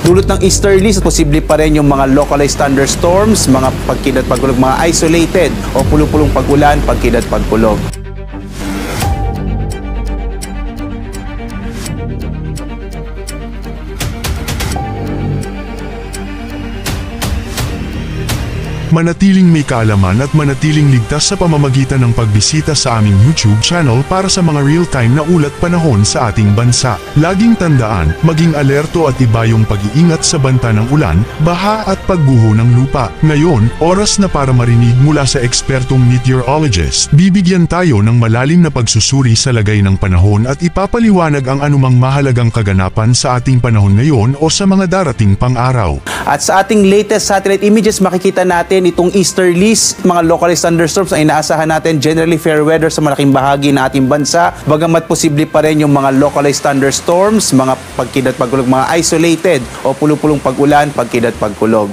Dulot ng easterlies, posible pa rin yung mga localized thunderstorms, mga pagkidlat pagkulog, mga isolated o pulupulong pag-ulan, pagkidlat pagkulog. Manatiling may kaalaman at manatiling ligtas sa pamamagitan ng pagbisita sa aming YouTube channel para sa mga real-time na ulat panahon sa ating bansa. Laging tandaan, maging alerto at iba yung pag-iingat sa banta ng ulan, baha at pagguho ng lupa. Ngayon, oras na para marinig mula sa ekspertong meteorologist. Bibigyan tayo ng malalim na pagsusuri sa lagay ng panahon at ipapaliwanag ang anumang mahalagang kaganapan sa ating panahon ngayon o sa mga darating pang araw. At sa ating latest satellite images, makikita natin itong easterlies, mga localized thunderstorms na inaasahan natin. Generally fair weather sa malaking bahagi ng ating bansa. Bagamat posible pa rin yung mga localized thunderstorms, mga pagkidlat pagkulog, mga isolated o pulupulong pag-ulan, pagkidlat pagkulog.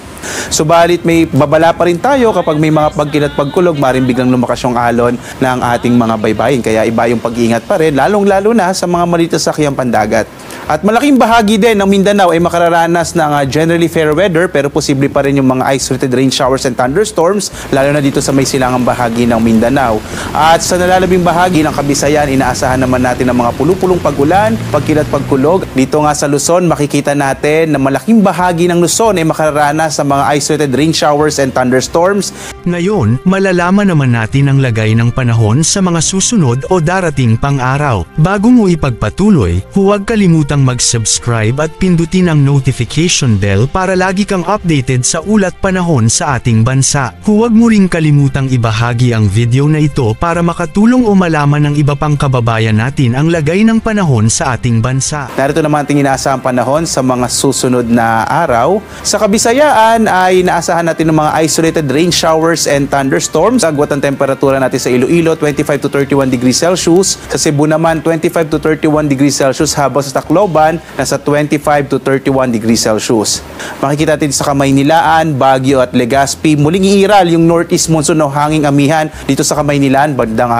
Subalit may babala pa rin tayo kapag may mga pagkidlat pagkulog, maring biglang lumakas yung alon ng ating mga baybayin. Kaya iba yung pag-iingat pa rin, lalong-lalo na sa mga maliit na sasakyang pandagat. At malaking bahagi din ng Mindanao ay makararanas ng generally fair weather, pero posible pa rin yung mga isolated rain showers and thunderstorms, lalo na dito sa may silangang bahagi ng Mindanao. At sa nalalabing bahagi ng Kabisayan, inaasahan naman natin ang mga pulupulong pag-ulan, pagkidlat pagkulog. Dito nga sa Luzon, makikita natin na malaking bahagi ng Luzon ay makararanas sa mga isolated rain showers and thunderstorms. Ngayon, malalaman naman natin ang lagay ng panahon sa mga susunod o darating pang araw. Bago mo ipagpatuloy, huwag kalimutang mag-subscribe at pindutin ang notification bell para lagi kang updated sa ulat panahon sa ating bansa. Huwag mo ring kalimutang ibahagi ang video na ito para makatulong o malaman ng iba pang kababayan natin ang lagay ng panahon sa ating bansa. Narito naman ating inaasahang panahon sa mga susunod na araw. Sa Kabisayaan ay inaasahan natin ng mga isolated rain showers and thunderstorms. Agwat ang temperatura natin sa Iloilo, 25 to 31 degrees Celsius. Sa Cebu naman, 25 to 31 degrees Celsius, habang sa Tacloban, nasa 25 to 31 degrees Celsius. Makikita natin sa Kamaynilaan, Baguio at Legazpi, muling iiral yung northeast monsoon o hanging amihan dito sa Kamaynilaan, bandang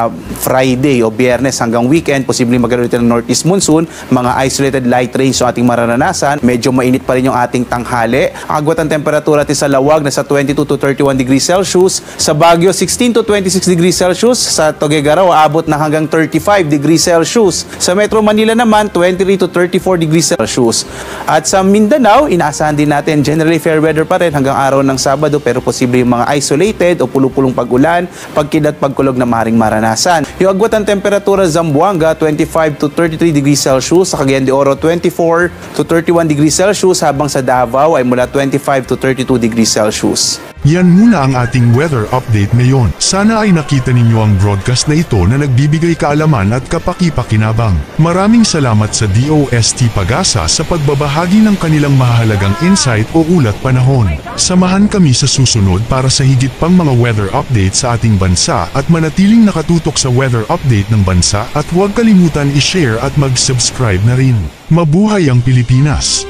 Friday o Biyernes hanggang weekend, posibleng magkaroon ng northeast monsoon, mga isolated light rains yung ating mararanasan. Medyo mainit pa rin yung ating tanghali. Ang agwat ang temperatura natin sa Lawag, nasa 22 to 31 degrees Celsius. Sa Baguio, 16 to 26 degrees Celsius. Sa Tuguegarao, aabot na hanggang 35 degrees Celsius. Sa Metro Manila naman, 23 to 34 degrees Celsius. At sa Mindanao, inaasahan din natin generally fair weather pa rin hanggang araw ng Sabado, pero posible yung mga isolated o pulupulong pag-ulan, pagkidlat pagkulog na maring maranasan. Yung agwat ng temperatura sa Zamboanga, 25 to 33 degrees Celsius. Sa Cagayan de Oro, 24 to 31 degrees Celsius, habang sa Davao ay mula 25 to 32 degrees Celsius. Yan muna ang ating weather update ngayon. Sana ay nakita ninyo ang broadcast na ito na nagbibigay kaalaman at kapaki-pakinabang. Maraming salamat sa DOST Pag-asa sa pagbabahagi ng kanilang mahalagang insight o ulat panahon. Samahan kami sa susunod para sa higit pang mga weather update sa ating bansa at manatiling nakatutok sa weather update ng bansa, at huwag kalimutan i-share at mag-subscribe na rin. Mabuhay ang Pilipinas!